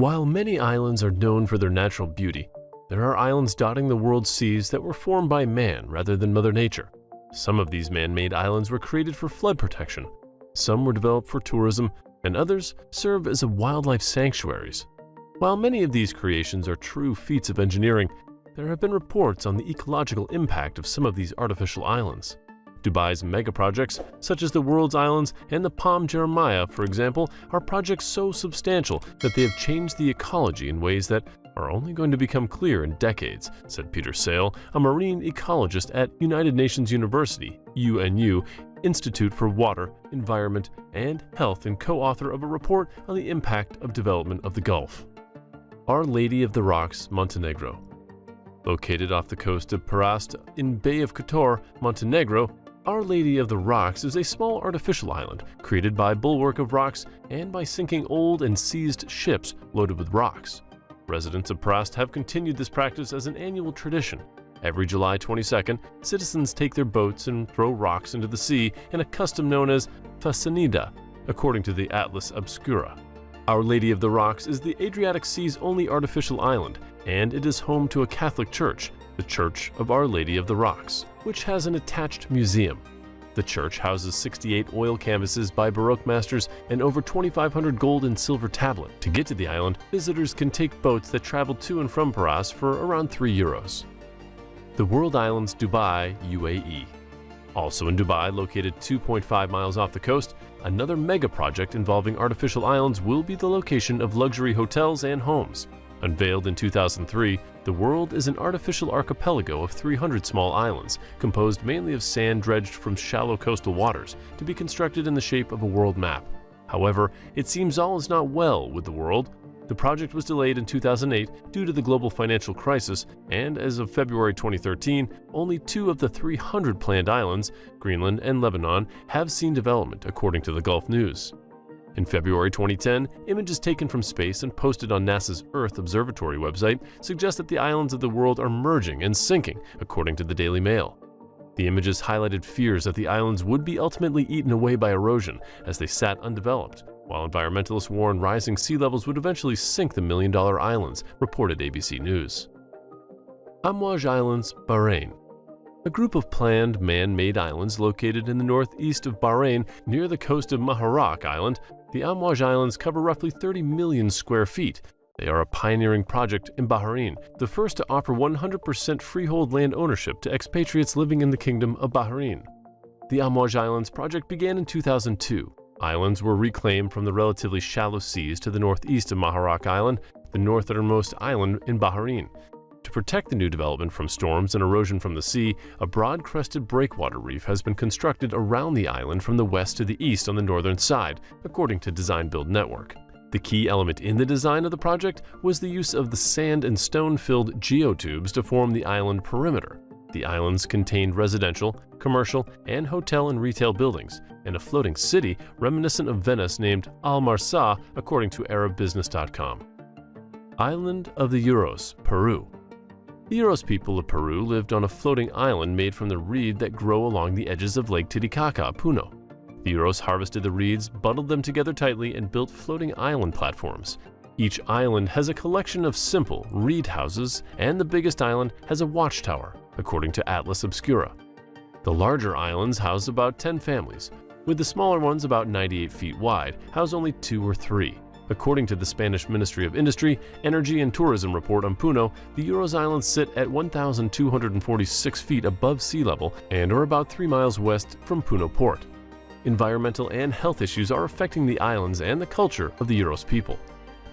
While many islands are known for their natural beauty, there are islands dotting the world's seas that were formed by man rather than Mother Nature. Some of these man-made islands were created for flood protection, some were developed for tourism, and others serve as wildlife sanctuaries. While many of these creations are true feats of engineering, there have been reports on the ecological impact of some of these artificial islands. Dubai's megaprojects, such as the World's Islands and the Palm Jeremiah, for example, are projects so substantial that they have changed the ecology in ways that are only going to become clear in decades, said Peter Sale, a marine ecologist at United Nations University, UNU, Institute for Water, Environment, and Health, and co-author of a report on the impact of development of the Gulf. Our Lady of the Rocks, Montenegro. Located off the coast of Perast in Bay of Kotor, Montenegro, Our Lady of the Rocks is a small artificial island created by bulwark of rocks and by sinking old and seized ships loaded with rocks. Residents of Perast have continued this practice as an annual tradition. Every July 22nd, citizens take their boats and throw rocks into the sea in a custom known as Fasanida, according to the Atlas Obscura. Our Lady of the Rocks is the Adriatic Sea's only artificial island, and it is home to a Catholic church, the Church of Our Lady of the Rocks, which has an attached museum. The church houses 68 oil canvases by Baroque masters and over 2,500 gold and silver tablets. To get to the island, visitors can take boats that travel to and from Perast for around €3. The World Islands, Dubai, UAE. Also in Dubai, located 2.5 miles off the coast, another mega project involving artificial islands will be the location of luxury hotels and homes. Unveiled in 2003, the world is an artificial archipelago of 300 small islands, composed mainly of sand dredged from shallow coastal waters, to be constructed in the shape of a world map. However, it seems all is not well with the world. The project was delayed in 2008 due to the global financial crisis, and as of February 2013, only 2 of the 300 planned islands, Greenland and Lebanon, have seen development, according to the Gulf News. In February 2010, images taken from space and posted on NASA's Earth Observatory website suggest that the islands of the world are merging and sinking, according to the Daily Mail. The images highlighted fears that the islands would be ultimately eaten away by erosion as they sat undeveloped, while environmentalists warn rising sea levels would eventually sink the million-dollar islands, reported ABC News. Amouage Islands, Bahrain. A group of planned man-made islands located in the northeast of Bahrain near the coast of Muharraq Island, the Amouage Islands cover roughly 30 million square feet. They are a pioneering project in Bahrain, the first to offer 100% freehold land ownership to expatriates living in the Kingdom of Bahrain. The Amouage Islands project began in 2002. Islands were reclaimed from the relatively shallow seas to the northeast of Muharraq Island, the northernmost island in Bahrain. To protect the new development from storms and erosion from the sea, a broad-crested breakwater reef has been constructed around the island from the west to the east on the northern side, according to Design Build Network. The key element in the design of the project was the use of the sand and stone-filled geotubes to form the island perimeter. The islands contained residential, commercial, and hotel and retail buildings, and a floating city reminiscent of Venice named Al Marsa, according to ArabBusiness.com. Island of the Uros, Peru. The Uros people of Peru lived on a floating island made from the reed that grow along the edges of Lake Titicaca, Puno. The Uros harvested the reeds, bundled them together tightly, and built floating island platforms. Each island has a collection of simple reed houses, and the biggest island has a watchtower, according to Atlas Obscura. The larger islands house about 10 families, with the smaller ones, about 98 feet wide, house only 2 or 3. According to the Spanish Ministry of Industry, Energy and Tourism report on Puno, the Uros Islands sit at 1,246 feet above sea level and are about 3 miles west from Puno Port. Environmental and health issues are affecting the islands and the culture of the Uros people.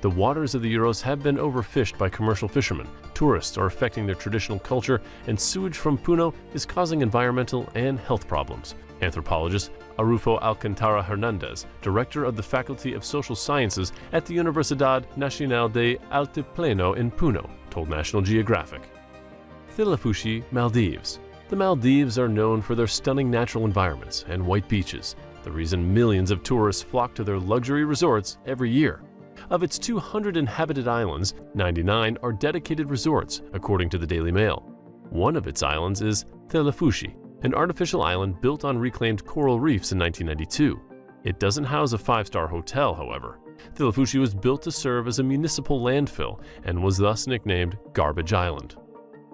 The waters of the Uros have been overfished by commercial fishermen, tourists are affecting their traditional culture, and sewage from Puno is causing environmental and health problems. Anthropologist Arufo Alcantara Hernandez, director of the Faculty of Social Sciences at the Universidad Nacional de Altiplano in Puno, told National Geographic. Thilafushi, Maldives. The Maldives are known for their stunning natural environments and white beaches, the reason millions of tourists flock to their luxury resorts every year. Of its 200 inhabited islands, 99 are dedicated resorts, according to the Daily Mail. One of its islands is Thilafushi, an artificial island built on reclaimed coral reefs in 1992. It doesn't house a 5-star hotel, however. Thilafushi was built to serve as a municipal landfill and was thus nicknamed Garbage Island.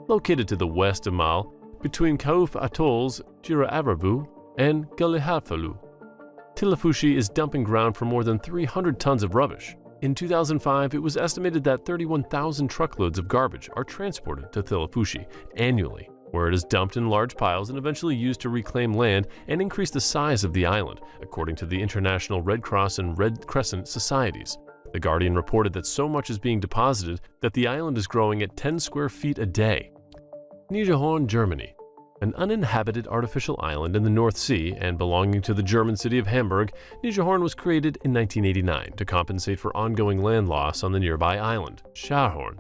Located to the west of Mal, between Kauf Atolls, Jiraaravu, and Galihafalu, Thilafushi is dumping ground for more than 300 tons of rubbish. In 2005, it was estimated that 31,000 truckloads of garbage are transported to Thilafushi annually, where it is dumped in large piles and eventually used to reclaim land and increase the size of the island, according to the International Red Cross and Red Crescent societies. The Guardian reported that so much is being deposited that the island is growing at 10 square feet a day. Nijlhorn, Germany. An uninhabited artificial island in the North Sea and belonging to the German city of Hamburg, Nijlhorn was created in 1989 to compensate for ongoing land loss on the nearby island, Scharhorn,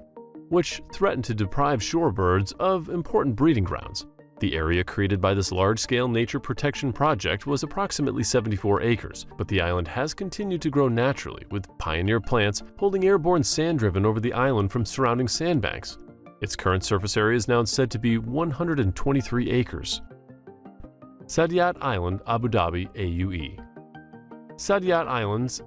which threatened to deprive shorebirds of important breeding grounds. The area created by this large-scale nature protection project was approximately 74 acres, but the island has continued to grow naturally, with pioneer plants holding airborne sand driven over the island from surrounding sandbanks. Its current surface area is now said to be 123 acres. Saadiyat Island, Abu Dhabi, AUE. Saadiyat Islands,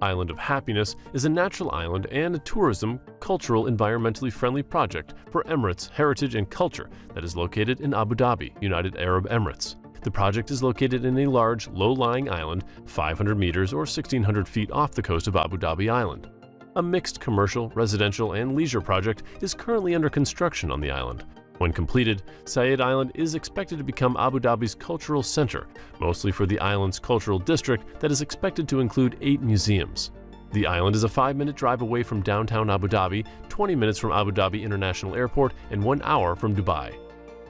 Island of Happiness, is a natural island and a tourism, cultural, environmentally friendly project for Emirates Heritage and Culture that is located in Abu Dhabi, United Arab Emirates. The project is located in a large, low-lying island 500 meters or 1,600 feet off the coast of Abu Dhabi Island. A mixed commercial, residential, and leisure project is currently under construction on the island. When completed, Saadiyat Island is expected to become Abu Dhabi's cultural center, mostly for the island's cultural district that is expected to include 8 museums. The island is a 5-minute drive away from downtown Abu Dhabi, 20 minutes from Abu Dhabi International Airport, and 1 hour from Dubai.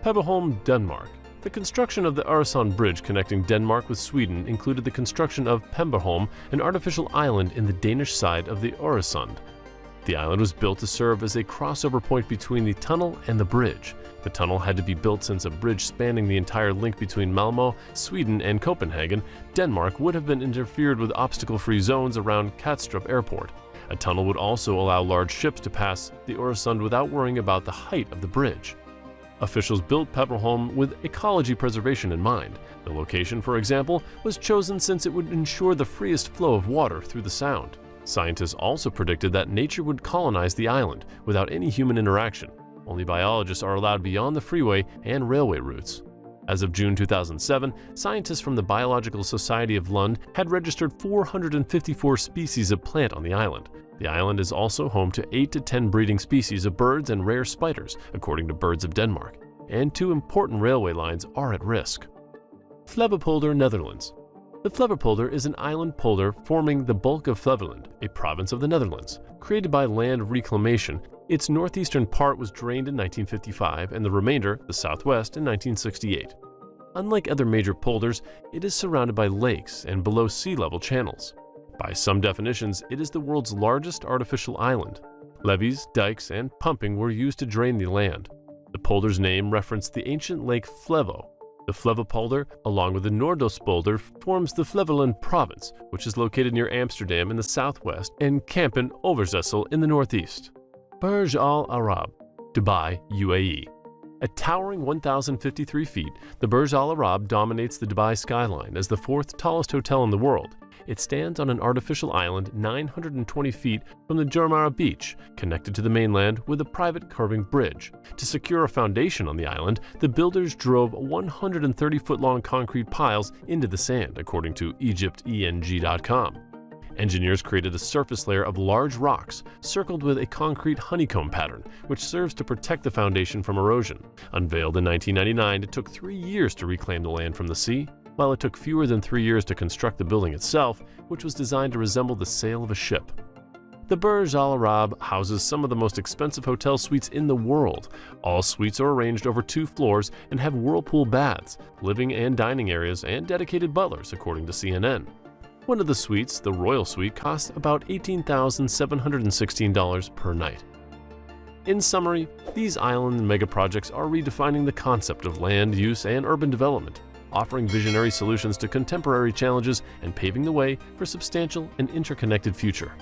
Pebbeholm, Denmark. The construction of the Øresund Bridge connecting Denmark with Sweden included the construction of Pemberholm, an artificial island in the Danish side of the Øresund. The island was built to serve as a crossover point between the tunnel and the bridge. The tunnel had to be built since a bridge spanning the entire link between Malmö, Sweden, and Copenhagen, Denmark, would have been interfered with obstacle-free zones around Kastrup Airport. A tunnel would also allow large ships to pass the Øresund without worrying about the height of the bridge. Officials built Pebberholm with ecology preservation in mind. The location, for example, was chosen since it would ensure the freest flow of water through the sound. Scientists also predicted that nature would colonize the island without any human interaction. Only biologists are allowed beyond the freeway and railway routes. As of June 2007, scientists from the Biological Society of Lund had registered 454 species of plant on the island. The island is also home to 8 to 10 breeding species of birds and rare spiders, according to Birds of Denmark, and 2 important railway lines are at risk. Flevopolder, Netherlands. The Flevopolder is an island polder forming the bulk of Flevoland, a province of the Netherlands. Created by land reclamation, its northeastern part was drained in 1955 and the remainder, the southwest, in 1968. Unlike other major polders, it is surrounded by lakes and below sea level channels. By some definitions, it is the world's largest artificial island. Levees, dikes, and pumping were used to drain the land. The polder's name referenced the ancient lake Flevo. The Flevopolder, along with the Noordoostpolder, forms the Flevoland province, which is located near Amsterdam in the southwest and Kampen Overijssel in the northeast. Burj Al Arab, Dubai, UAE. At towering 1,053 feet, the Burj Al Arab dominates the Dubai skyline as the 4th tallest hotel in the world. It stands on an artificial island 920 feet from the Jumeirah beach, connected to the mainland with a private curving bridge. To secure a foundation on the island, the builders drove 130-foot-long concrete piles into the sand, according to EgyptENG.com. Engineers created a surface layer of large rocks circled with a concrete honeycomb pattern, which serves to protect the foundation from erosion. Unveiled in 1999, it took 3 years to reclaim the land from the sea, while it took fewer than 3 years to construct the building itself, which was designed to resemble the sail of a ship. The Burj Al Arab houses some of the most expensive hotel suites in the world. All suites are arranged over 2 floors and have whirlpool baths, living and dining areas, and dedicated butlers, according to CNN. One of the suites, the Royal Suite, costs about $18,716 per night. In summary, these island megaprojects are redefining the concept of land use and urban development, offering visionary solutions to contemporary challenges and paving the way for a substantial and interconnected future.